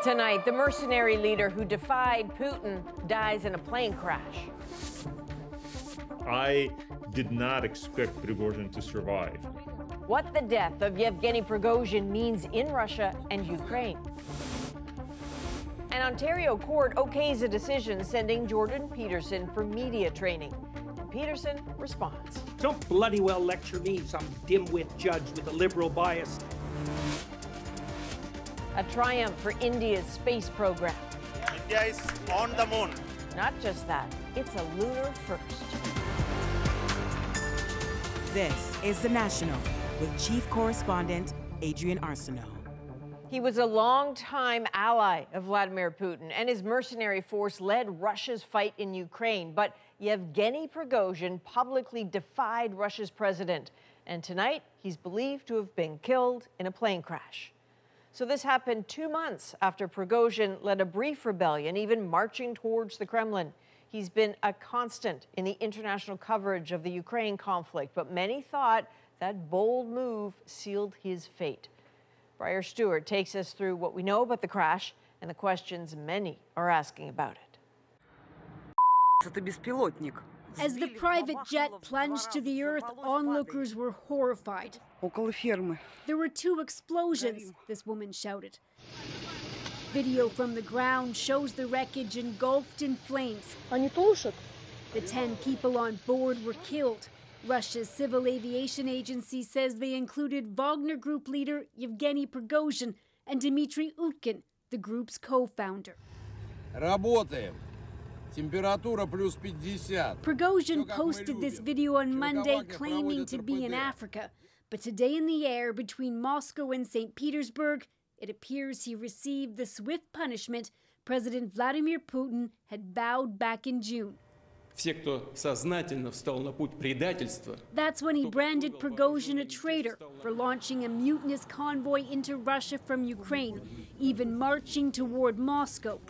Tonight, the mercenary leader who defied Putin dies in a plane crash. I did not expect Prigozhin to survive. What the death of Yevgeny Prigozhin means in Russia and Ukraine. An Ontario court okays a decision sending Jordan Peterson for media training. And Peterson responds. Don't bloody well lecture me, some dimwit judge with a liberal bias. A triumph for India's space program. India is on the moon. Not just that, it's a lunar first. This is The National with Chief Correspondent Adrian Arsenault. He was a longtime ally of Vladimir Putin, and his mercenary force led Russia's fight in Ukraine. But Yevgeny Prigozhin publicly defied Russia's president. And tonight, he's believed to have been killed in a plane crash. So this happened 2 months after Prigozhin led a brief rebellion, even marching towards the Kremlin. He's been a constant in the international coverage of the Ukraine conflict, but many thought that bold move sealed his fate. Briar Stewart takes us through what we know about the crash and the questions many are asking about it. As the private jet plunged to the earth, onlookers were horrified. There were 2 explosions, this woman shouted. Video from the ground shows the wreckage engulfed in flames. The 10 people on board were killed. Russia's civil aviation agency says they included Wagner group leader Yevgeny Prigozhin and Dmitry Utkin, the group's co-founder. Prigozhin posted this video on Monday claiming to be in Africa. But today in the air between Moscow and St. Petersburg, it appears he received the swift punishment President Vladimir Putin had vowed back in June. That's when he branded Prigozhin a traitor for launching a mutinous convoy into Russia from Ukraine, even marching toward Moscow.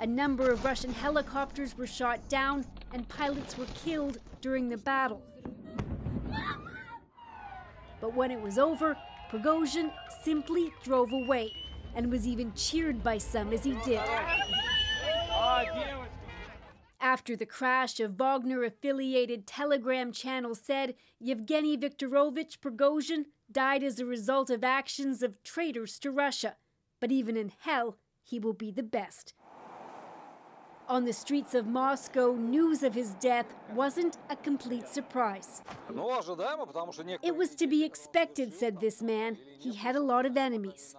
A number of Russian helicopters were shot down and pilots were killed during the battle. But when it was over, Prigozhin simply drove away and was even cheered by some as he did. After the crash, a Wagner-affiliated Telegram channel said Yevgeny Viktorovich Prigozhin died as a result of actions of traitors to Russia. But even in hell, he will be the best. On the streets of Moscow, news of his death wasn't a complete surprise. It was to be expected, said this man. He had a lot of enemies.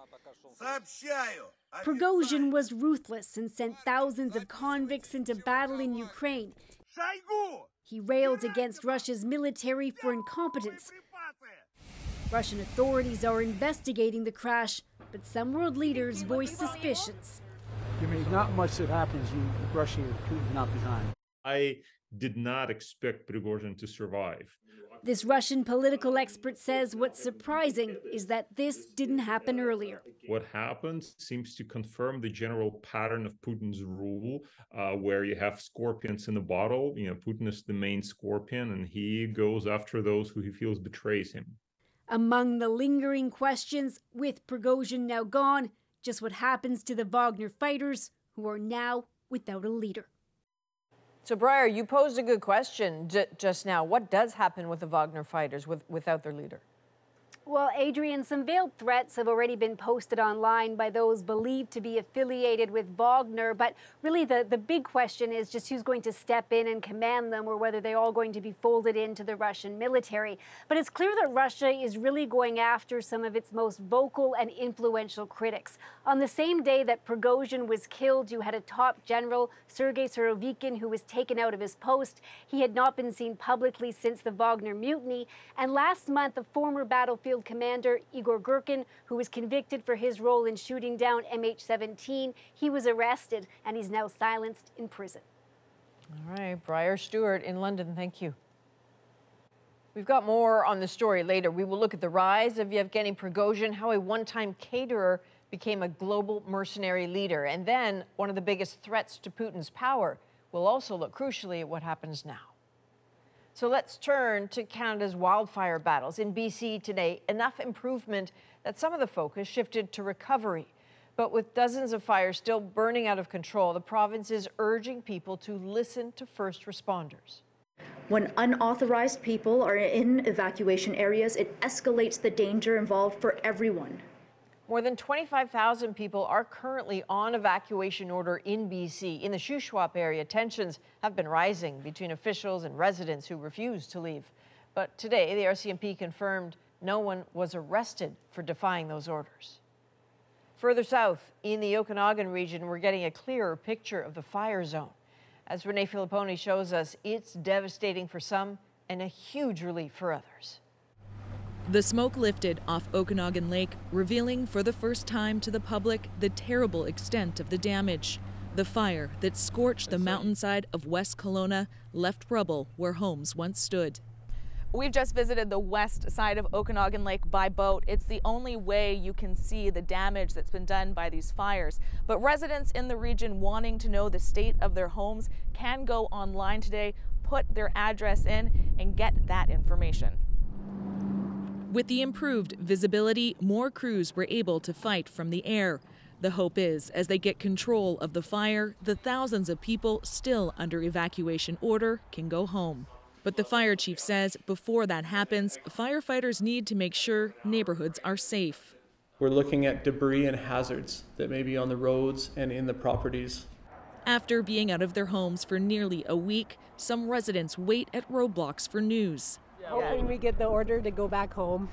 Prigozhin was ruthless and sent thousands of convicts into battle in Ukraine. He railed against Russia's military for incompetence. Russian authorities are investigating the crash, but some world leaders voice suspicions. I mean, not much that happens in Russia and Putin not behind. I did not expect Prigozhin to survive. This Russian political expert says what's surprising is that this didn't happen earlier. What happened seems to confirm the general pattern of Putin's rule, where you have scorpions in a bottle. You know, Putin is the main scorpion, and he goes after those who he feels betrays him. Among the lingering questions, with Prigozhin now gone, just what happens to the Wagner fighters who are now without a leader. So, Briar, you posed a good question just now. What does happen with the Wagner fighters without their leader? Well, Adrian, some veiled threats have already been posted online by those believed to be affiliated with Wagner. But really, the big question is just who's going to step in and command them, or whether they're all going to be folded into the Russian military. But it's clear that Russia is really going after some of its most vocal and influential critics. On the same day that Prigozhin was killed, you had a top general, Sergei Surovikin, who was taken out of his post. He had not been seen publicly since the Wagner mutiny. And last month, a former battlefield commander, Igor Girkin, who was convicted for his role in shooting down MH17, he was arrested and he's now silenced in prison. All right, Briar Stewart in London, thank you. We've got more on the story later. We will look at the rise of Yevgeny Prigozhin, how a one-time caterer became a global mercenary leader, and then one of the biggest threats to Putin's power. We'll also look crucially at what happens now. So let's turn to Canada's wildfire battles. In BC today, enough improvement that some of the focus shifted to recovery. But with dozens of fires still burning out of control, the province is urging people to listen to first responders. When unauthorized people are in evacuation areas, it escalates the danger involved for everyone. More than 25,000 people are currently on evacuation order in BC. In the Shuswap area, tensions have been rising between officials and residents who refuse to leave. But today, the RCMP confirmed no one was arrested for defying those orders. Further south, in the Okanagan region, we're getting a clearer picture of the fire zone. As Renee Filipponi shows us, it's devastating for some and a huge relief for others. The smoke lifted off Okanagan Lake, revealing for the first time to the public the terrible extent of the damage. The fire that scorched the mountainside of West Kelowna left rubble where homes once stood. We've just visited the west side of Okanagan Lake by boat. It's the only way you can see the damage that's been done by these fires. But residents in the region wanting to know the state of their homes can go online today, put their address in, and get that information. With the improved visibility, more crews were able to fight from the air. The hope is, as they get control of the fire, the thousands of people still under evacuation order can go home. But the fire chief says before that happens, firefighters need to make sure neighborhoods are safe. We're looking at debris and hazards that may be on the roads and in the properties. After being out of their homes for nearly a week, some residents wait at roadblocks for news. Hoping we get the order to go back home.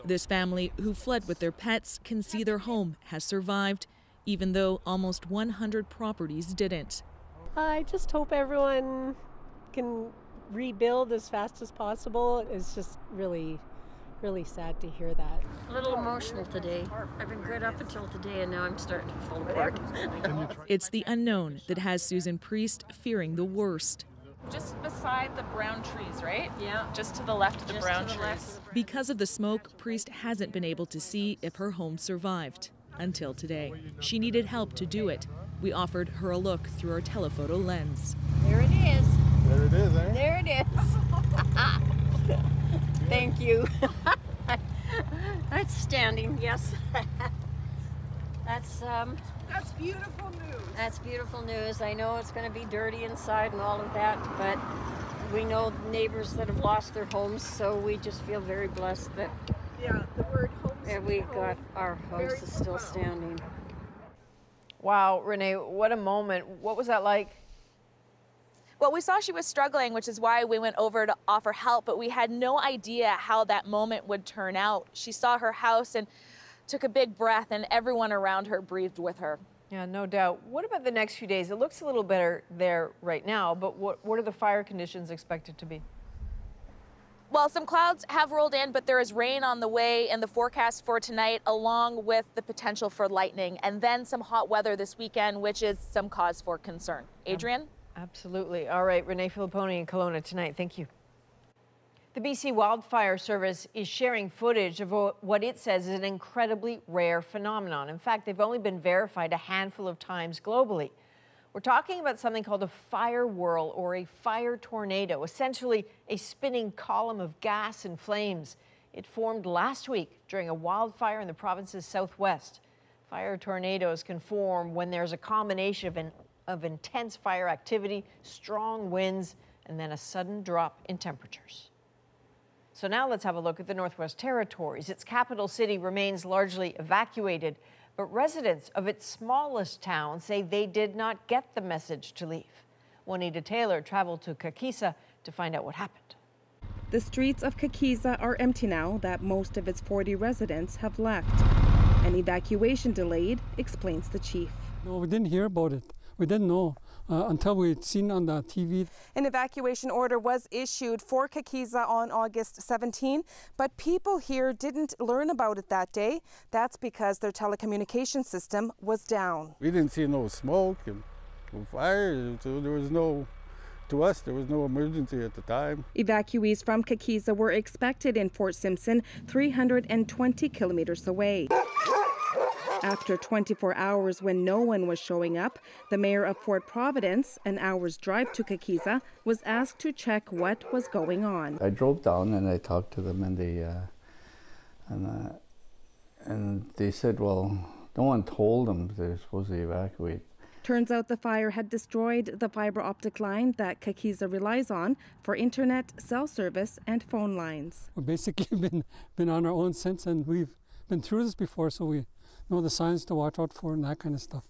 This family, who fled with their pets, can see their home has survived, even though almost 100 properties didn't. I just hope everyone can rebuild as fast as possible. It's just really sad to hear that. A little emotional today. I've been good up until today, and now I'm starting to fall apart. It's the unknown that has Susan Priest fearing the worst. Just beside the brown trees, right? Yeah. Just to the left of the brown trees. Because of the smoke, Priest hasn't been able to see if her home survived until today. She needed help to do it. We offered her a look through our telephoto lens. There it is. There it is, eh? There it is. Thank you. That's standing, yes. That's beautiful news. That's beautiful news. I know it's going to be dirty inside and all of that, but we know neighbors that have lost their homes, so we just feel very blessed that the word homes we got our house is still standing. Wow, Renee, what a moment. What was that like? Well, we saw she was struggling, which is why we went over to offer help, but we had no idea how that moment would turn out. She saw her house and took a big breath, and everyone around her breathed with her. Yeah, no doubt. What about the next few days? It looks a little better there right now, but what are the fire conditions expected to be? Well, some clouds have rolled in, but there is rain on the way in the forecast for tonight, along with the potential for lightning, and then some hot weather this weekend, which is some cause for concern. Adrienne? Absolutely. All right, Renee Filipponi in Kelowna tonight. Thank you. The BC Wildfire Service is sharing footage of what it says is an incredibly rare phenomenon. In fact, they've only been verified a handful of times globally. We're talking about something called a fire whirl or a fire tornado, essentially a spinning column of gas and flames. It formed last week during a wildfire in the province's southwest. Fire tornadoes can form when there's a combination of intense fire activity, strong winds, and then a sudden drop in temperatures. So now let's have a look at the Northwest Territories. Its capital city remains largely evacuated, but residents of its smallest town say they did not get the message to leave. Juanita Taylor traveled to Kakisa to find out what happened. The streets of Kakisa are empty now that most of its 40 residents have left. An evacuation delayed, explains the chief. No, we didn't hear about it. We didn't know until we'd seen on the TV. An evacuation order was issued for Kakisa on August 17, but people here didn't learn about it that day. That's because their telecommunication system was down. We didn't see no smoke and no fire, so there was no, to us, there was no emergency at the time. Evacuees from Kakisa were expected in Fort Simpson, 320 kilometers away. After 24 hours when no one was showing up, the mayor of Fort Providence, an hour's drive to Kakisa, was asked to check what was going on. I drove down and I talked to them, and they said, well, No one told them they're supposed to evacuate. Turns out the fire had destroyed the fiber optic line that Kakisa relies on for internet, cell service, and phone lines. We've basically been on our own since, and we've been through this before, so we know the signs to watch out for and that kind of stuff.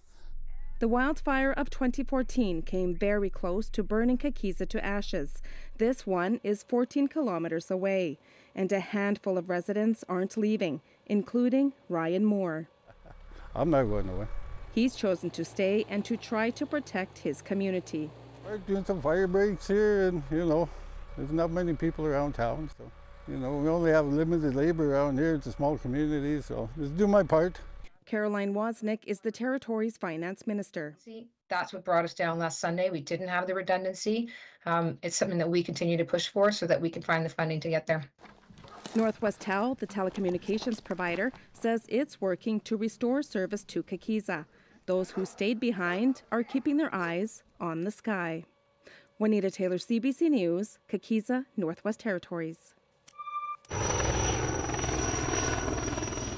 The wildfire of 2014 came very close to burning Kakisa to ashes. This one is 14 kilometers away, and a handful of residents aren't leaving, including Ryan Moore. I'm not going away. He's chosen to stay and to try to protect his community. We're doing some fire breaks here, and there's not many people around town, so we only have limited labor around here. It's a small community, so just do my part. Caroline Wozniak is the territory's finance minister. That's what brought us down last Sunday. We didn't have the redundancy. It's something that we continue to push for so that we can find the funding to get there. Northwest Tel, the telecommunications provider, says it's working to restore service to Kakisa. Those who stayed behind are keeping their eyes on the sky. Juanita Taylor, CBC News, Kakisa, Northwest Territories.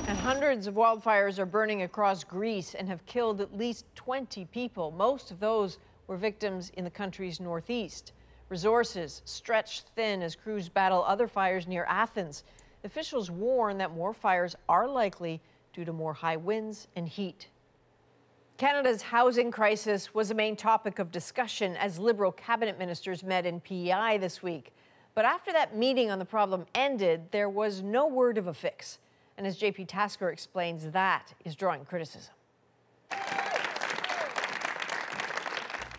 And hundreds of wildfires are burning across Greece and have killed at least 20 people. Most of those were victims in the country's northeast. Resources stretched thin as crews battle other fires near Athens. Officials warn that more fires are likely due to more high winds and heat. Canada's housing crisis was a main topic of discussion as Liberal cabinet ministers met in PEI this week. But after that meeting on the problem ended, there was no word of a fix. And as JP Tasker explains, that is drawing criticism.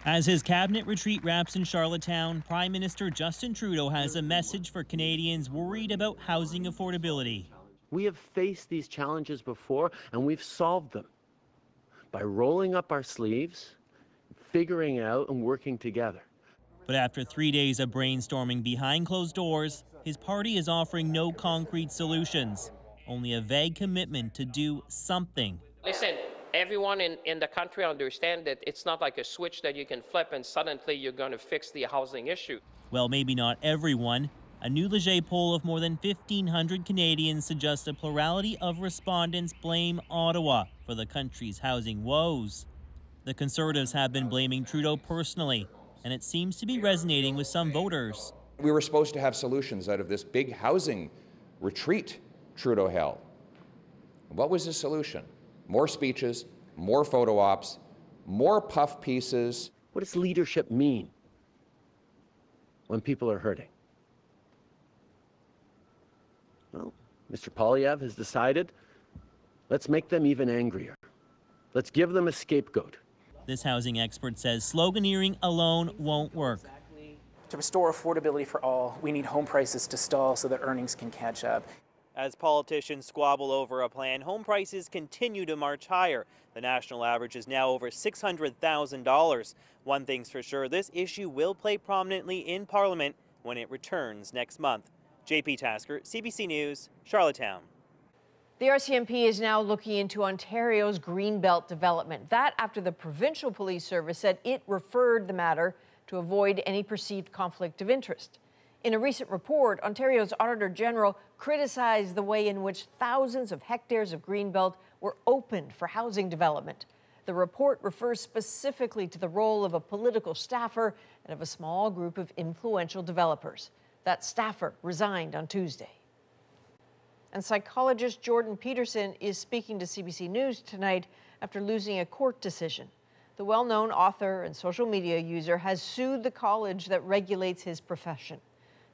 As his cabinet retreat wraps in Charlottetown, Prime Minister Justin Trudeau has a message for Canadians worried about housing affordability. We have faced these challenges before, and we've solved them by rolling up our sleeves, figuring out and working together. But after 3 days of brainstorming behind closed doors, his party is offering no concrete solutions, only a vague commitment to do something. Listen, everyone in the country understands that it's not like a switch that you can flip and suddenly you're going to fix the housing issue. Well, maybe not everyone. A new Leger poll of more than 1,500 Canadians suggests a plurality of respondents blame Ottawa for the country's housing woes. The Conservatives have been blaming Trudeau personally, and it seems to be resonating with some voters. We were supposed to have solutions out of this big housing retreat Trudeau held. What was his solution? More speeches, more photo ops, more puff pieces. What does leadership mean when people are hurting? Well, Mr. Poilievre has decided, let's make them even angrier. Let's give them a scapegoat. This housing expert says sloganeering alone won't work. To restore affordability for all, we need home prices to stall so that earnings can catch up. As politicians squabble over a plan, home prices continue to march higher. The national average is now over $600,000. One thing's for sure, this issue will play prominently in Parliament when it returns next month. JP Tasker, CBC News, Charlottetown. The RCMP is now looking into Ontario's Greenbelt development. That after the Provincial Police Service said it referred the matter to avoid any perceived conflict of interest. In a recent report, Ontario's Auditor General criticized the way in which thousands of hectares of Greenbelt were opened for housing development. The report refers specifically to the role of a political staffer and of a small group of influential developers. That staffer resigned on Tuesday. And psychologist Jordan Peterson is speaking to CBC News tonight after losing a court decision. The well-known author and social media user has sued the college that regulates his profession.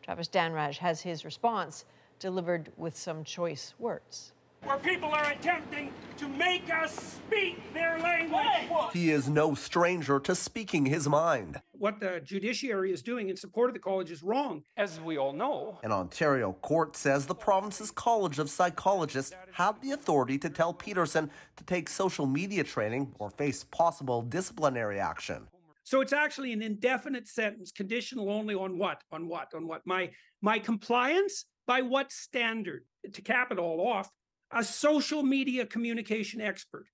Travis Danraj has his response, delivered with some choice words. Where people are attempting to make us speak their language. He is no stranger to speaking his mind. What the judiciary is doing in support of the college is wrong, as we all know. An Ontario court says the province's College of Psychologists had the authority to tell Peterson to take social media training or face possible disciplinary action. So it's actually an indefinite sentence, conditional only on what? On what? On what? My compliance? By what standard? To cap it all off, a social media communication expert.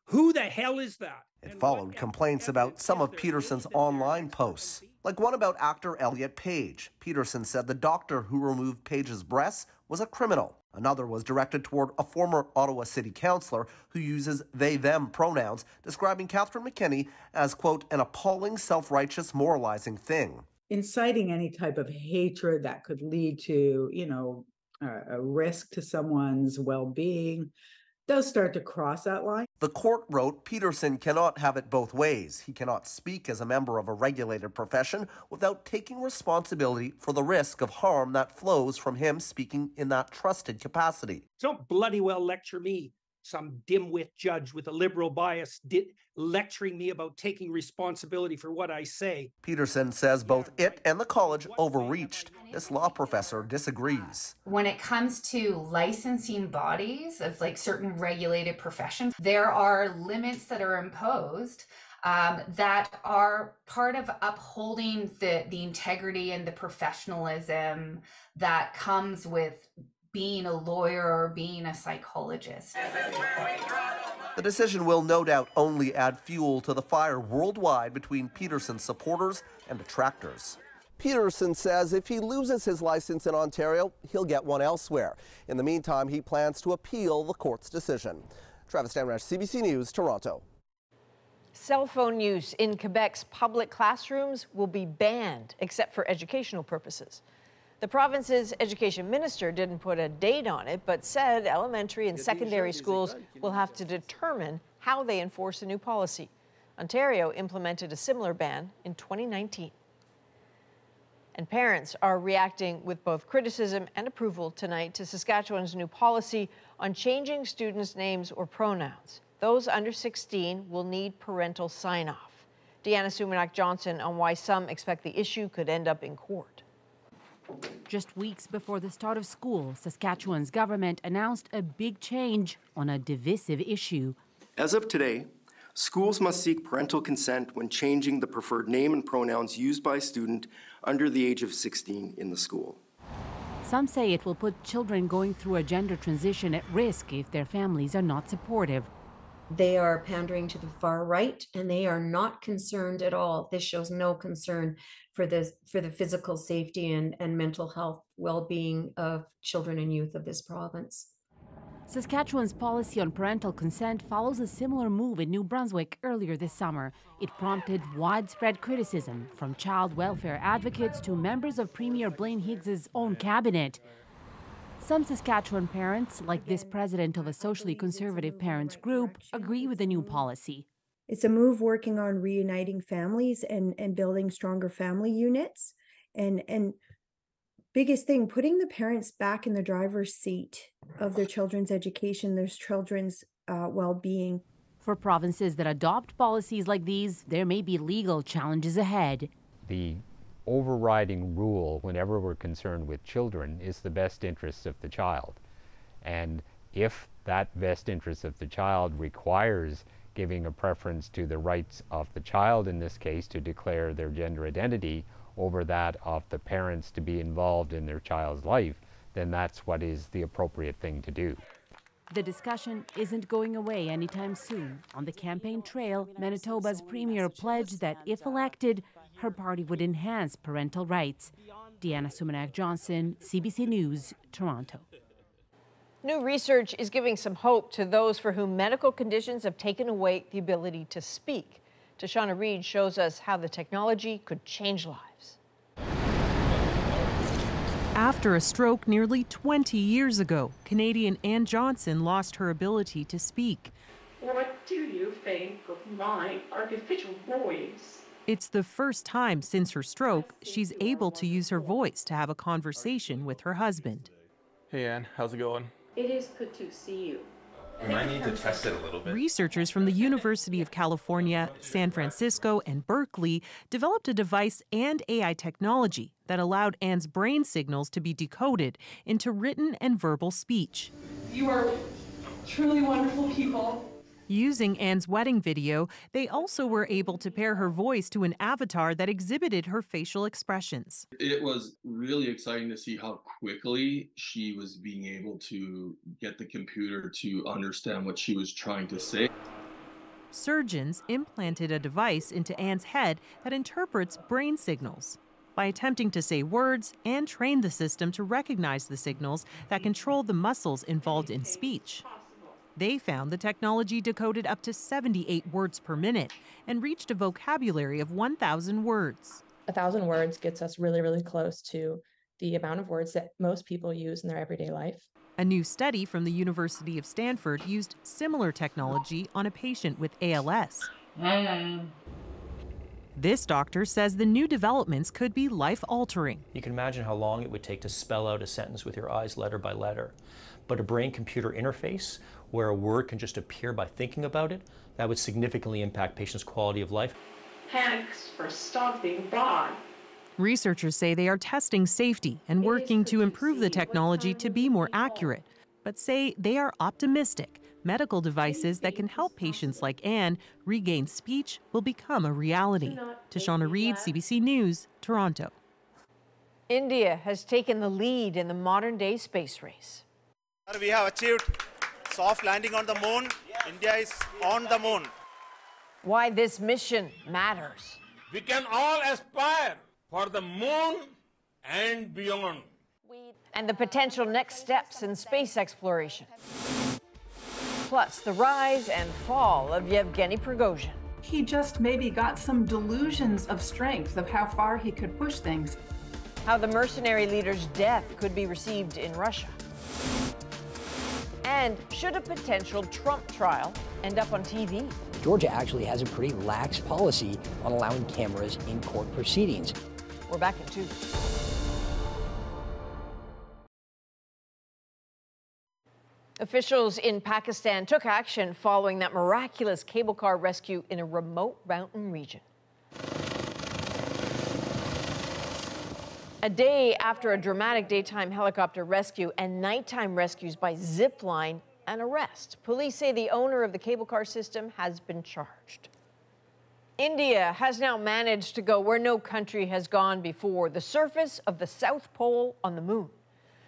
Who the hell is that? It followed complaints about some of Peterson's online posts, like one about actor Elliot Page. Peterson said the doctor who removed Page's breasts was a criminal. Another was directed toward a former Ottawa City Councillor who uses they-them pronouns, describing Catherine McKinney as, quote, an appalling, self-righteous, moralizing thing. Inciting any type of hatred that could lead to, a risk to someone's well-being does start to cross that line. The court wrote Peterson cannot have it both ways. He cannot speak as a member of a regulated profession without taking responsibility for the risk of harm that flows from him speaking in that trusted capacity. Don't bloody well lecture me, some dimwit judge with a liberal bias, lecturing me about taking responsibility for what I say. Peterson says both it and the college overreached. This law professor disagrees. When it comes to licensing bodies of certain regulated professions, there are limits that are imposed that are part of upholding the integrity and the professionalism that comes with being a lawyer or being a psychologist. The decision will no doubt only add fuel to the fire worldwide between Peterson's supporters and detractors. Peterson says if he loses his license in Ontario, he'll get one elsewhere. In the meantime, he plans to appeal the court's decision. Travis Damrash, CBC News, Toronto. Cell phone use in Quebec's public classrooms will be banned, except for educational purposes. The province's education minister didn't put a date on it, but said elementary and secondary schools will have to determine how they enforce the new policy. Ontario implemented a similar ban in 2019. And parents are reacting with both criticism and approval tonight to Saskatchewan's new policy on changing students' names or pronouns. Those under 16 will need parental sign-off. Deanna Sumanak-Johnson on why some expect the issue could end up in court. Just weeks before the start of school, Saskatchewan's government announced a big change on a divisive issue. As of today, schools must seek parental consent when changing the preferred name and pronouns used by a student under the age of 16 in the school. Some say it will put children going through a gender transition at risk if their families are not supportive. They are pandering to the far right, and they are not concerned at all. This shows no concern for the physical safety and mental health well-being of children and youth of this province. Saskatchewan's policy on parental consent follows a similar move in New Brunswick earlier this summer. It prompted widespread criticism from child welfare advocates to members of Premier Blaine Higgs's own cabinet. Some Saskatchewan parents, like this president of a socially conservative parents group, agree with the new policy. It's a move working on reuniting families and building stronger family units. And biggest thing, putting the parents back in the driver's seat of their children's education, their children's well-being. For provinces that adopt policies like these, there may be legal challenges ahead. The overriding rule whenever we're concerned with children is the best interest of the child. And if that best interest of the child requires giving a preference to the rights of the child, in this case, to declare their gender identity over that of the parents to be involved in their child's life, then that's what is the appropriate thing to do. The discussion isn't going away anytime soon. On the campaign trail, Manitoba's premier pledged that if elected, her party would enhance parental rights. Deanna Sumanak-Johnson, CBC News, Toronto. New research is giving some hope to those for whom medical conditions have taken away the ability to speak. Tashana Reed shows us how the technology could change lives. After a stroke nearly 20 years ago, Canadian Ann Johnson lost her ability to speak. What do you think of my artificial voice? It's the first time since her stroke she's able to use her voice to have a conversation with her husband. Hey Ann, how's it going? It is good to see you. We might need to test it a little bit. Researchers from the University of California, San Francisco, and Berkeley developed a device and AI technology that allowed Ann's brain signals to be decoded into written and verbal speech. You are truly wonderful people. Using Ann's wedding video, they also were able to pair her voice to an avatar that exhibited her facial expressions. It was really exciting to see how quickly she was being able to get the computer to understand what she was trying to say. Surgeons implanted a device into Ann's head that interprets brain signals. by attempting to say words and train the system to recognize the signals that control the muscles involved in speech. They found the technology decoded up to 78 words per minute and reached a vocabulary of 1,000 words. 1,000 words gets us really, really close to the amount of words that most people use in their everyday life. A new study from the University of Stanford used similar technology on a patient with ALS. This doctor says the new developments could be life-altering. You can imagine how long it would take to spell out a sentence with your eyes letter by letter. But a brain-computer interface where a word can just appear by thinking about it, that would significantly impact patients' quality of life. Thanks for stopping by. Researchers say they are testing safety and working to improve the technology to be more accurate, but say they are optimistic medical devices that can help patients like Anne regain speech will become a reality. Tashana Reid, CBC News, Toronto. India has taken the lead in the modern-day space race. We have achieved soft landing on the moon. India is on the moon. Why this mission matters. We can all aspire for the moon and beyond. And the potential next steps in space exploration. Plus, the rise and fall of Yevgeny Prigozhin. He just maybe got some delusions of strength of how far he could push things. How the mercenary leader's death could be received in Russia. And should a potential Trump trial end up on TV? Georgia actually has a pretty lax policy on allowing cameras in court proceedings. We're back in 2. Officials in Pakistan took action following that miraculous cable car rescue in a remote mountain region. A day after a dramatic daytime helicopter rescue and nighttime rescues by zip line and arrest, police say the owner of the cable car system has been charged. India has now managed to go where no country has gone before, the surface of the South Pole on the moon.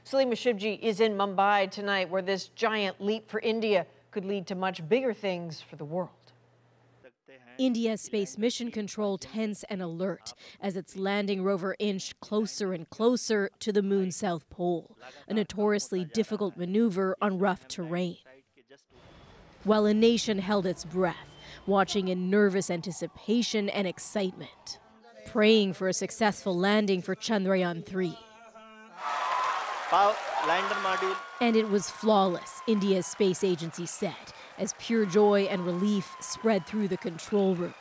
Salima Shivji is in Mumbai tonight, where this giant leap for India could lead to much bigger things for the world. India's space mission control tense and alert as its landing rover inched closer and closer to the moon's south pole, a notoriously difficult maneuver on rough terrain. While a nation held its breath, watching in nervous anticipation and excitement, praying for a successful landing for Chandrayaan-3. And it was flawless, India's space agency said, as pure joy and relief spread through the control room.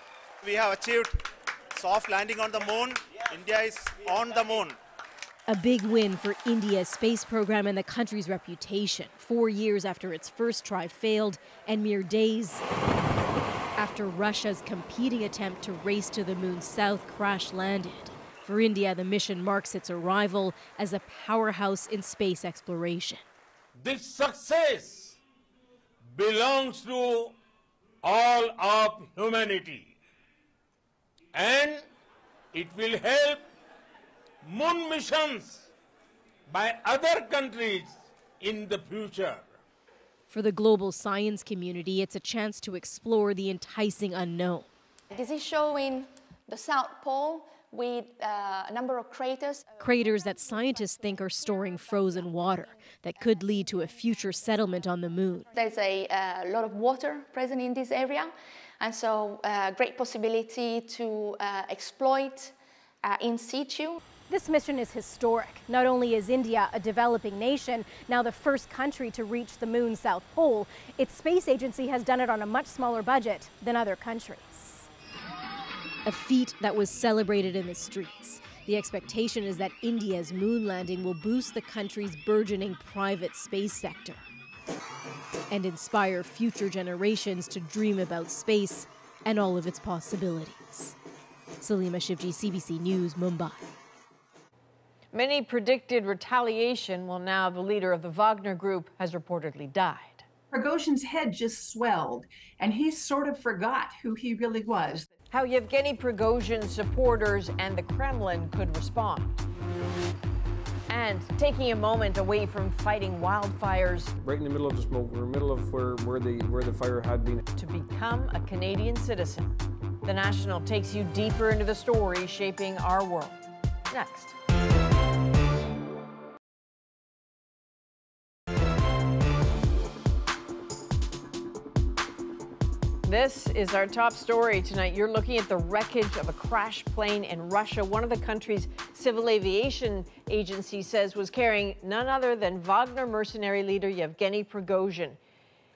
We have achieved soft landing on the moon. India is on the moon. A big win for India's space program and the country's reputation, 4 years after its first try failed and mere days after Russia's competing attempt to race to the moon's south crash-landed. For India, the mission marks its arrival as a powerhouse in space exploration. This success belongs to all of humanity, and it will help moon missions by other countries in the future. For the global science community, it's a chance to explore the enticing unknown. This is showing the South Pole with a number of craters. Craters that scientists think are storing frozen water that could lead to a future settlement on the moon. There's a lot of water present in this area, and so a great possibility to exploit in situ. This mission is historic. Not only is India a developing nation, now the first country to reach the moon's south pole, its space agency has done it on a much smaller budget than other countries. A feat that was celebrated in the streets. The expectation is that India's moon landing will boost the country's burgeoning private space sector and inspire future generations to dream about space and all of its possibilities. Salima Shivji, CBC News, Mumbai. Many predicted retaliation. Well, now the leader of the Wagner group has reportedly died. Prigozhin's head just swelled, and he sort of forgot who he really was. How Yevgeny Prigozhin's supporters and the Kremlin could respond. And taking a moment away from fighting wildfires. Right in the middle of the smoke, we're in the middle of where the fire had been. To become a Canadian citizen. The National takes you deeper into the story shaping our world. next. This is our top story tonight. You're looking at the wreckage of a crashed plane in Russia. One of the country's civil aviation agencies says was carrying none other than Wagner mercenary leader Yevgeny Prigozhin.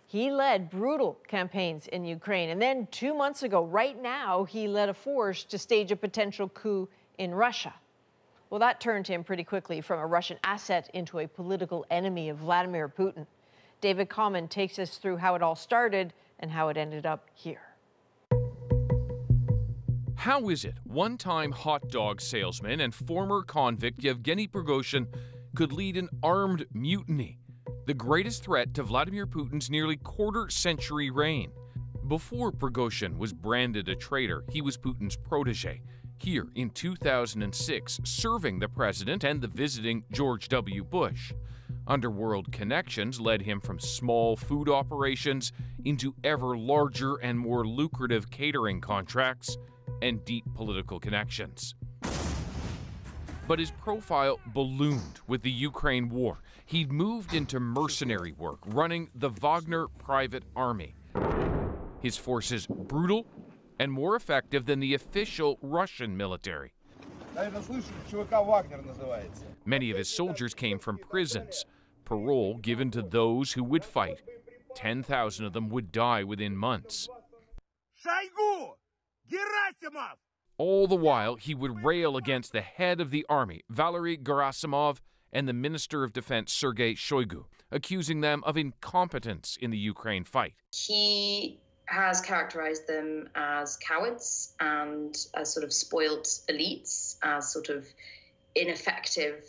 He led brutal campaigns in Ukraine. And then 2 months ago, right now, he led a force to stage a potential coup in Russia. Well, that turned him pretty quickly from a Russian asset into a political enemy of Vladimir Putin. David Common takes us through how it all started and how it ended up here. How is it one-time hot dog salesman and former convict Yevgeny Prigozhin could lead an armed mutiny, the greatest threat to Vladimir Putin's nearly quarter-century reign? Before Prigozhin was branded a traitor, he was Putin's protege, here in 2006, serving the president and the visiting George W. Bush. Underworld connections led him from small food operations into ever larger and more lucrative catering contracts and deep political connections. But his profile ballooned with the Ukraine war. He'd moved into mercenary work, running the Wagner private army. His forces brutal and more effective than the official Russian military. Many of his soldiers came from prisons, parole given to those who would fight. 10,000 of them would die within months. All the while, he would rail against the head of the army, Valery Gerasimov, and the Minister of Defense, Sergei Shoigu, accusing them of incompetence in the Ukraine fight. He has characterized them as cowards and as sort of spoilt elites, as sort of ineffective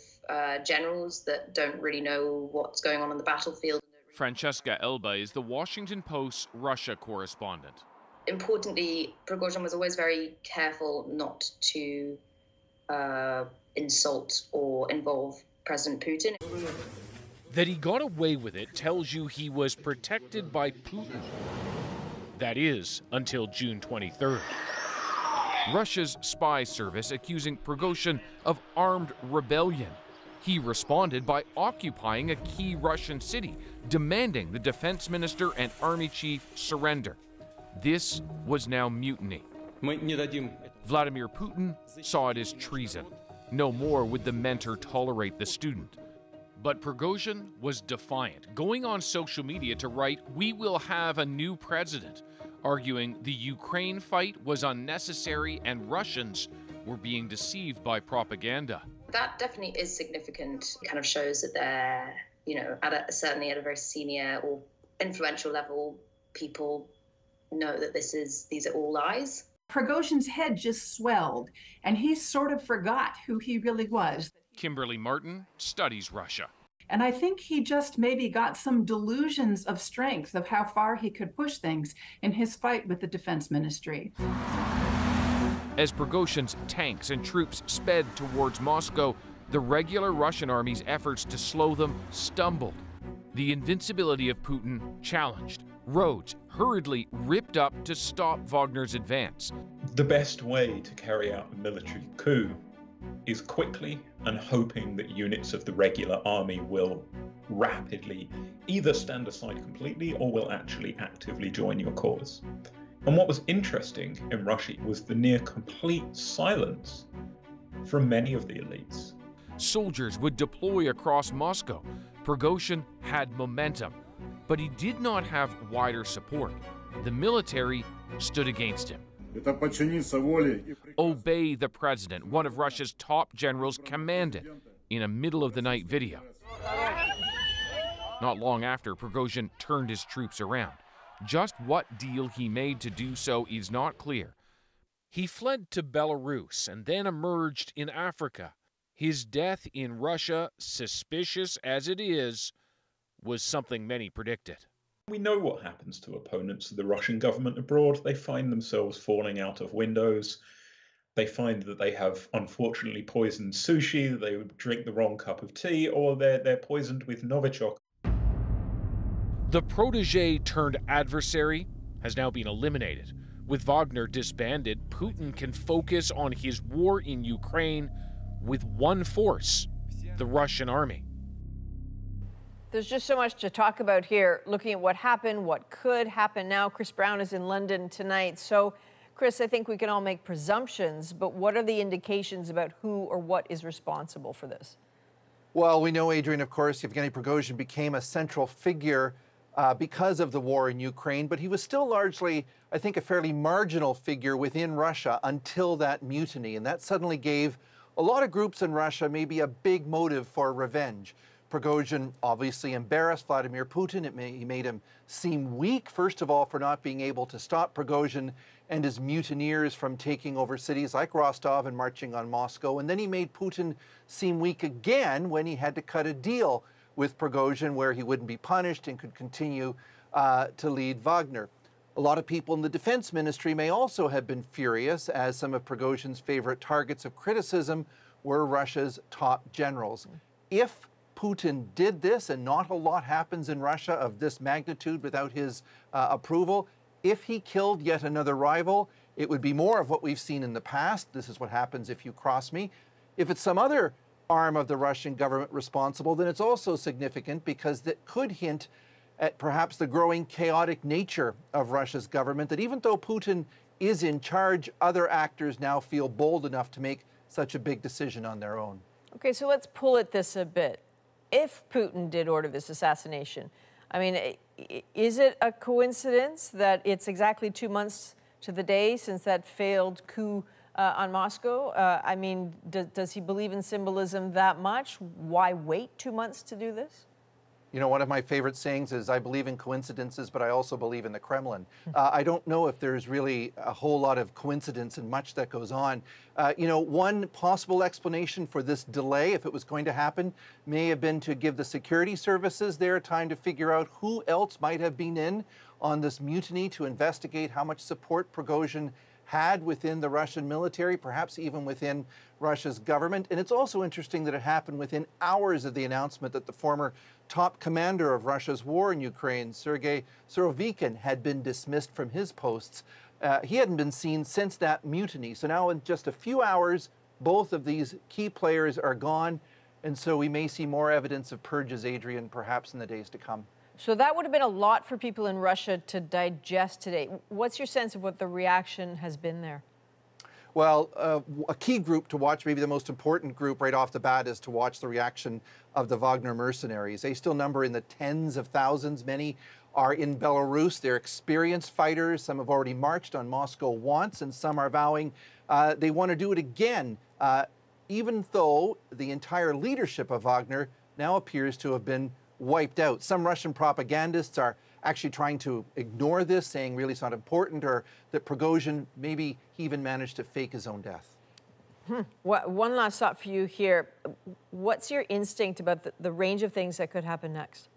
generals that don't really know what's going on the battlefield. Francesca Elba is the Washington Post's Russia correspondent. Importantly, Prigozhin was always very careful not to insult or involve President Putin. That he got away with it tells you he was protected by Putin. That is, until June 23rd. Russia's spy service accusing Prigozhin of armed rebellion. He responded by occupying a key Russian city, demanding the defense minister and army chief surrender. This was now mutiny. Vladimir Putin saw it as treason. No more would the mentor tolerate the student. But Prigozhin was defiant, going on social media to write, "We will have a new president," arguing the Ukraine fight was unnecessary and Russians were being deceived by propaganda. That definitely is significant. It kind of shows that they're, certainly at a very senior or influential level, people know that these are all lies. Prigozhin's head just swelled, and he sort of forgot who he really was. Kimberly Martin studies Russia. And I think he just maybe got some delusions of strength of how far he could push things in his fight with the defense ministry. As Prigozhin's tanks and troops sped towards Moscow, the regular Russian army's efforts to slow them stumbled. The invincibility of Putin challenged. Roads hurriedly ripped up to stop Wagner's advance. The best way to carry out a military coup is quickly and hoping that units of the regular army will rapidly either stand aside completely or will actually actively join your cause. And what was interesting in Russia was the near complete silence from many of the elites. Soldiers would deploy across Moscow. Prigozhin had momentum, but he did not have wider support. The military stood against him. Obey the president, one of Russia's top generals commanded in a middle-of-the-night video. Not long after, Prigozhin turned his troops around. Just what deal he made to do so is not clear. He fled to Belarus and then emerged in Africa. His death in Russia, suspicious as it is, was something many predicted. We know what happens to opponents of the Russian government abroad. They find themselves falling out of windows. They find that they have unfortunately poisoned sushi, that they would drink the wrong cup of tea, or they're poisoned with Novichok. The protege turned adversary has now been eliminated. With Wagner disbanded, Putin can focus on his war in Ukraine with one force, the Russian army. There's just so much to talk about here, looking at what happened, what could happen now. Chris Brown is in London tonight. So, Chris, I think we can all make presumptions, but what are the indications about who or what is responsible for this? Well, we know, Adrian, of course, Yevgeny Prigozhin became a central figure because of the war in Ukraine, but he was still largely, I think, a fairly marginal figure within Russia until that mutiny. And that suddenly gave a lot of groups in Russia maybe a big motive for revenge. Prigozhin obviously embarrassed Vladimir Putin. He made him seem weak, first of all, for not being able to stop Prigozhin and his mutineers from taking over cities like Rostov and marching on Moscow. And then he made Putin seem weak again when he had to cut a deal with Prigozhin where he wouldn't be punished and could continue to lead Wagner. A lot of people in the defense ministry may also have been furious, as some of Prigozhin's favorite targets of criticism were Russia's top generals. If Putin did this, and not a lot happens in Russia of this magnitude without his approval, if he killed yet another rival, it would be more of what we've seen in the past. This is what happens if you cross me. If it's some other arm of the Russian government responsible, then it's also significant because that could hint at perhaps the growing chaotic nature of Russia's government, that even though Putin is in charge, other actors now feel bold enough to make such a big decision on their own. Okay, so let's pull at this a bit. If Putin did order this assassination, I mean, is it a coincidence that it's exactly 2 months to the day since that failed coup on Moscow? I mean, does he believe in symbolism that much? Why wait 2 months to do this? You know, one of my favorite sayings is, I believe in coincidences, but I also believe in the Kremlin. I don't know if there's really a whole lot of coincidence and much that goes on. You know, one possible explanation for this delay, if it was going to happen, may have been to give the security services there time to figure out who else might have been in on this mutiny, to investigate how much support Prigozhin had within the Russian military, perhaps even within Russia's government. And it's also interesting that it happened within hours of the announcement that the former top commander of Russia's war in Ukraine, Sergei Surovikin, had been dismissed from his posts. He hadn't been seen since that mutiny. So now in just a few hours, both of these key players are gone. And so we may see more evidence of purges, Adrian, perhaps in the days to come. So that would have been a lot for people in Russia to digest today. What's your sense of what the reaction has been there? Well, a key group to watch, maybe the most important group right off the bat, is to watch the reaction of the Wagner mercenaries. They still number in the tens of thousands. Many are in Belarus. They're experienced fighters. Some have already marched on Moscow once, and some are vowing they want to do it again, even though the entire leadership of Wagner now appears to have been wiped out. Some Russian propagandists are actually trying to ignore this, saying really it's not important, or that Prigozhin, maybe he even managed to fake his own death. One last thought for you here. What's your instinct about the range of things that could happen next?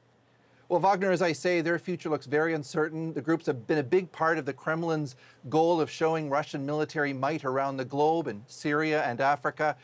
Well, Wagner, as I say, their future looks very uncertain. The groups have been a big part of the Kremlin's goal of showing Russian military might around the globe, in Syria and Africa.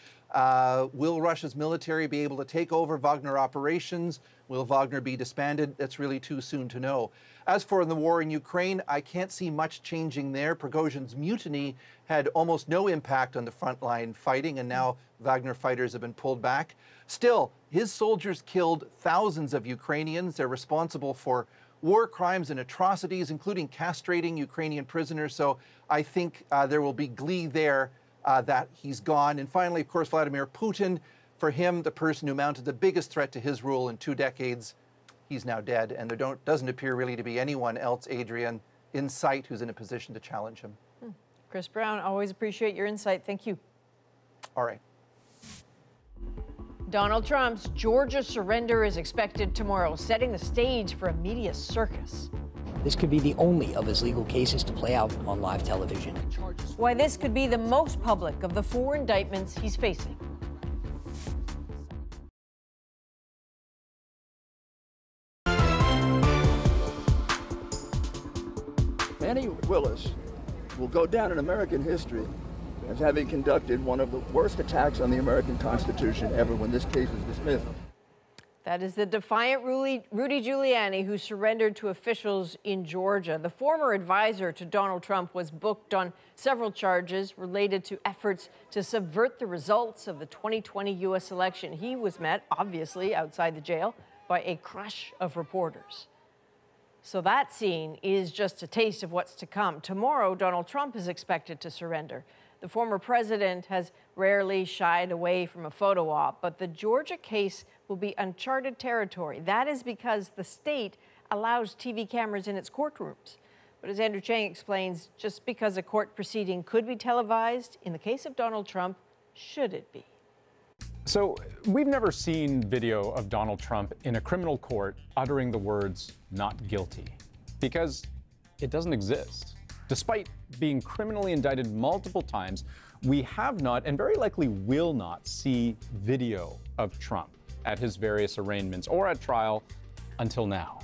Will Russia's military be able to take over Wagner operations? Will Wagner be disbanded? That's really too soon to know. As for the war in Ukraine, I can't see much changing there. Prigozhin's mutiny had almost no impact on the frontline fighting, and now Wagner fighters have been pulled back. Still, his soldiers killed thousands of Ukrainians. They're responsible for war crimes and atrocities, including castrating Ukrainian prisoners. So I think there will be glee there that he's gone. And finally, of course, Vladimir Putin. For him, the person who mounted the biggest threat to his rule in 2 decades, he's now dead. And there doesn't appear really to be anyone else, Adrian, in sight who's in a position to challenge him. Chris Brown, always appreciate your insight. Thank you. All right. Donald Trump's Georgia surrender is expected tomorrow, setting the stage for a media circus. This could be the only of his legal cases to play out on live television. Why this could be the most public of the 4 indictments he's facing. Manny Willis will go down in American history as having conducted one of the worst attacks on the American Constitution ever when this case is dismissed. That is the defiant Rudy Giuliani who surrendered to officials in Georgia. The former advisor to Donald Trump was booked on several charges related to efforts to subvert the results of the 2020 U.S. election. He was met, obviously, outside the jail by a crush of reporters. So that scene is just a taste of what's to come. Tomorrow, Donald Trump is expected to surrender. The former president has rarely shied away from a photo op, but the Georgia case will be uncharted territory. That is because the state allows TV cameras in its courtrooms. But as Andrew Chang explains, just because a court proceeding could be televised, in the case of Donald Trump, should it be? So we've never seen video of Donald Trump in a criminal court uttering the words, "not guilty," because it doesn't exist. Despite being criminally indicted multiple times, we have not and very likely will not see video of Trump at his various arraignments or at trial until now.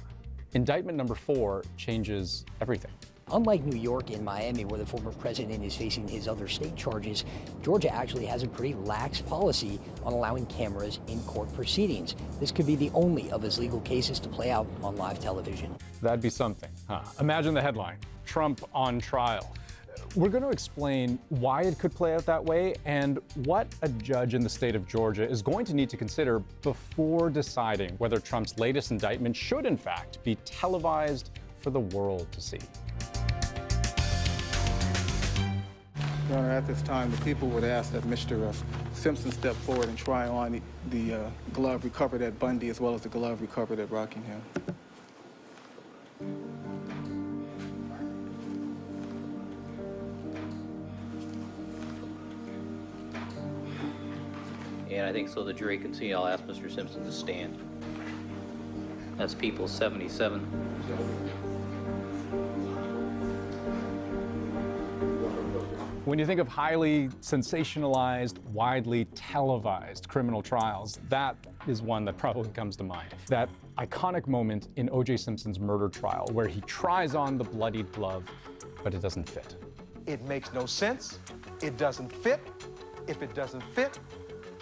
Indictment number 4 changes everything. Unlike New York and Miami, where the former president is facing his other state charges, Georgia actually has a pretty lax policy on allowing cameras in court proceedings. This could be the only of his legal cases to play out on live television. That'd be something, huh? Imagine the headline, Trump on trial. We're going to explain why it could play out that way and what a judge in the state of Georgia is going to need to consider before deciding whether Trump's latest indictment should, in fact, be televised for the world to see. Your Honor, at this time, the people would ask that Mr. Simpson step forward and try on the glove recovered at Bundy as well as the glove recovered at Rockingham. And I think so the jury can see, I'll ask Mr. Simpson to stand. That's People 77. When you think of highly sensationalized, widely televised criminal trials, that is one that probably comes to mind. That iconic moment in O.J. Simpson's murder trial where he tries on the bloodied glove, but it doesn't fit. It makes no sense. It doesn't fit. If it doesn't fit,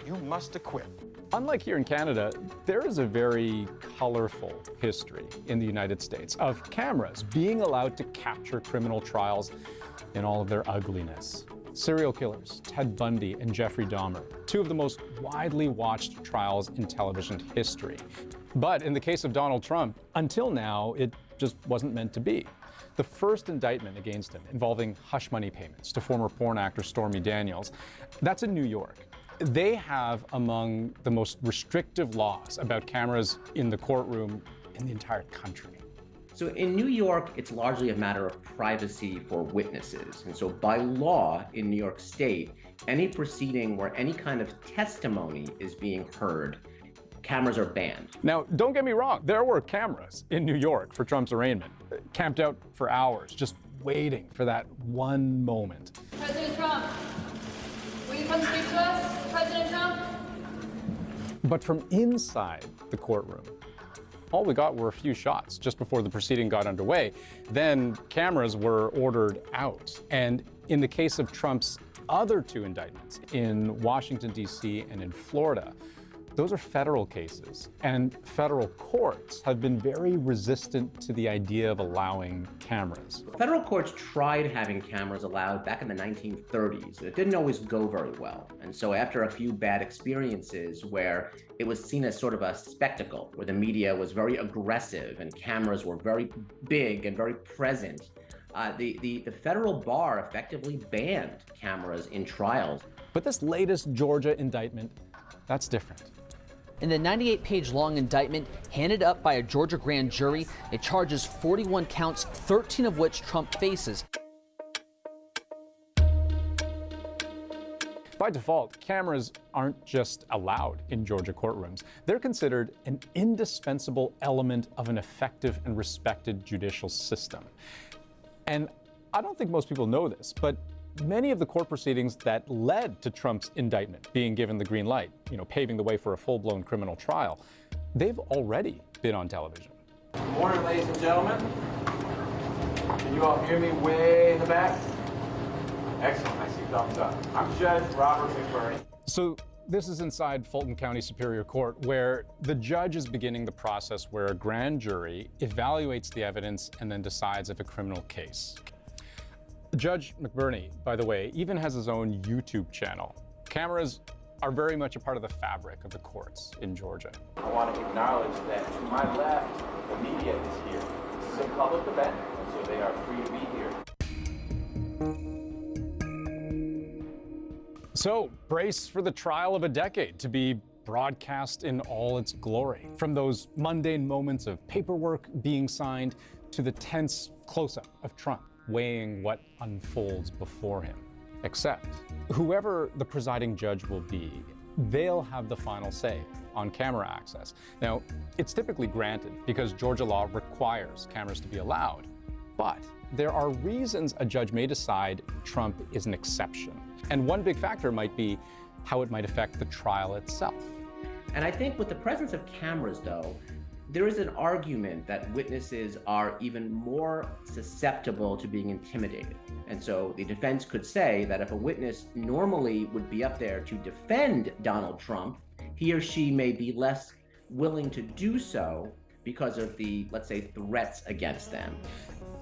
you must acquit. Unlike here in Canada, there is a very colorful history in the United States of cameras being allowed to capture criminal trials in all of their ugliness. Serial killers, Ted Bundy and Jeffrey Dahmer, 2 of the most widely watched trials in television history. But in the case of Donald Trump, until now, it just wasn't meant to be. The first indictment against him involving hush money payments to former porn actor Stormy Daniels, that's in New York. They have among the most restrictive laws about cameras in the courtroom in the entire country. So in New York, it's largely a matter of privacy for witnesses. And so by law in New York State, any proceeding where any kind of testimony is being heard, cameras are banned. Now, don't get me wrong, there were cameras in New York for Trump's arraignment, camped out for hours, just waiting for that one moment. President Trump, will you come speak to us? President Trump? But from inside the courtroom, all we got were a few shots just before the proceeding got underway. Then cameras were ordered out. And in the case of Trump's other 2 indictments in Washington, D.C. and in Florida, those are federal cases. And federal courts have been very resistant to the idea of allowing cameras. Federal courts tried having cameras allowed back in the 1930s. It didn't always go very well. And so after a few bad experiences where it was seen as sort of a spectacle, where the media was very aggressive and cameras were very big and very present, the federal bar effectively banned cameras in trials. But this latest Georgia indictment, that's different. In the 98-page-long indictment handed up by a Georgia grand jury, it charges 41 counts, 13 of which Trump faces. By default, cameras aren't just allowed in Georgia courtrooms. They're considered an indispensable element of an effective and respected judicial system. And I don't think most people know this, but many of the court proceedings that led to Trump's indictment being given the green light, paving the way for a full-blown criminal trial, they've already been on television. Good morning, ladies and gentlemen. Can you all hear me way in the back? Excellent, I see thumbs up. I'm Judge Robert McBurney. So This is inside Fulton County Superior Court, where the judge is beginning the process where a grand jury evaluates the evidence and then decides if a criminal case. Judge McBurney, by the way, even has his own YouTube channel. Cameras are very much a part of the fabric of the courts in Georgia. I want to acknowledge that to my left, the media is here. This is a public event, so they are free to be here. So, brace for the trial of a decade to be broadcast in all its glory. From those mundane moments of paperwork being signed to the tense close-up of Trump weighing what unfolds before him. Except, whoever the presiding judge will be, they'll have the final say on camera access. Now, it's typically granted because Georgia law requires cameras to be allowed, but there are reasons a judge may decide Trump is an exception. And one big factor might be how it might affect the trial itself. And I think with the presence of cameras, though, there is an argument that witnesses are even more susceptible to being intimidated. And so the defense could say that if a witness normally would be up there to defend Donald Trump, he or she may be less willing to do so because of the, let's say, threats against them.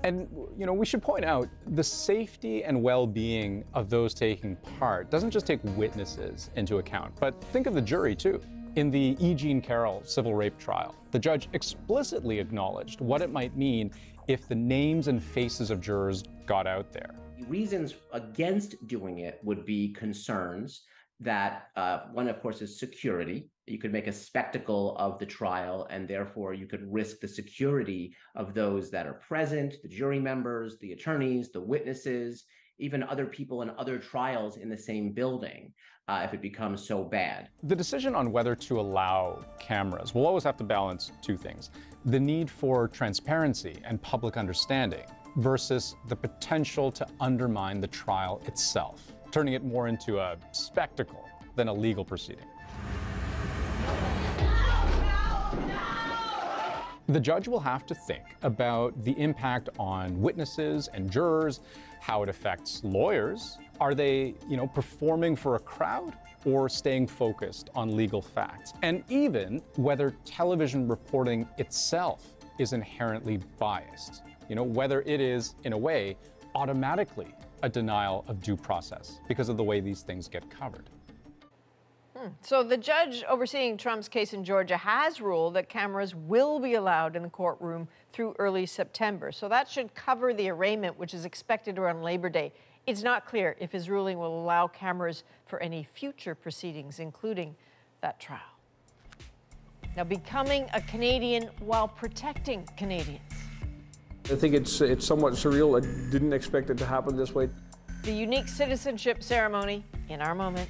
And, you know, we should point out the safety and well-being of those taking part doesn't just take witnesses into account, but think of the jury, too. In the E. Jean Carroll civil rape trial, the judge explicitly acknowledged what it might mean if the names and faces of jurors got out there. Reasons against doing it would be concerns that one, of course, is security. You could make a spectacle of the trial, and therefore you could risk the security of those that are present, the jury members, the attorneys, the witnesses, even other people in other trials in the same building, if it becomes so bad. The decision on whether to allow cameras will always have to balance two things: the need for transparency and public understanding versus the potential to undermine the trial itself, turning it more into a spectacle than a legal proceeding. The judge will have to think about the impact on witnesses and jurors, how it affects lawyers. Are they, performing for a crowd or staying focused on legal facts? And even whether television reporting itself is inherently biased. Whether it is, in a way, automatically a denial of due process because of the way these things get covered. So the judge overseeing Trump's case in Georgia has ruled that cameras will be allowed in the courtroom through early September. So that should cover the arraignment, which is expected around Labor Day. It's not clear if his ruling will allow cameras for any future proceedings, including that trial. Now, becoming a Canadian while protecting Canadians. I think it's somewhat surreal. I didn't expect it to happen this way. The unique citizenship ceremony in our moment.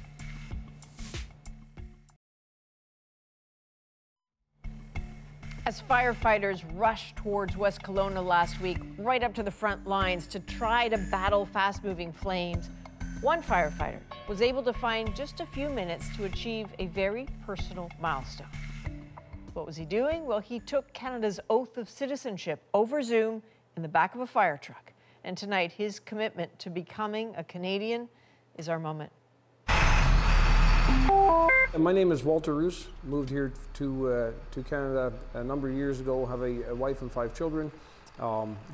As firefighters rushed towards West Kelowna last week, right up to the front lines to try to battle fast-moving flames, one firefighter was able to find just a few minutes to achieve a very personal milestone. What was he doing? Well, he took Canada's oath of citizenship over Zoom in the back of a fire truck. And tonight, his commitment to becoming a Canadian is our moment. My name is Walter Roos. Moved here to Canada a number of years ago. Have a wife and 5 children.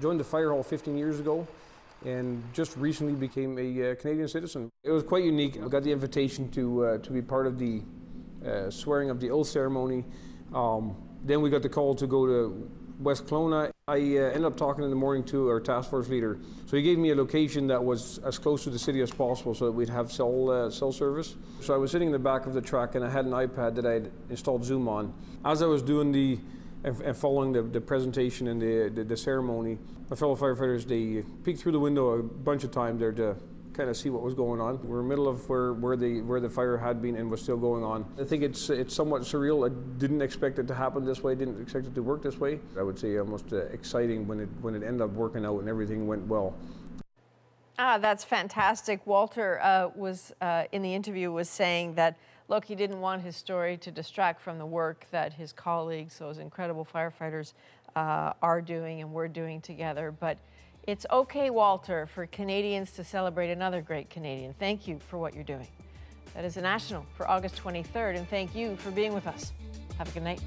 Joined the Fire Hall 15 years ago, and just recently became a Canadian citizen. It was quite unique. I got the invitation to be part of the swearing of the oath ceremony. Then we got the call to go to West Kelowna. I ended up talking in the morning to our task force leader. So he gave me a location that was as close to the city as possible so that we'd have cell service. So I was sitting in the back of the truck and I had an iPad that I'd installed Zoom on. As I was doing and following the presentation and the ceremony, my fellow firefighters, they peeked through the window a bunch of times there to kind of see what was going on. We're in the middle of where the fire had been and was still going on. I think it's somewhat surreal. I didn't expect it to happen this way. Didn't expect it to work this way. I would say almost exciting when it ended up working out and everything went well. That's fantastic. Walter was in the interview was saying that, look, he didn't want his story to distract from the work that his colleagues, those incredible firefighters, are doing and we're doing together. But it's okay, Walter, for Canadians to celebrate another great Canadian. Thank you for what you're doing. That is the National for August 23rd, and thank you for being with us. Have a good night.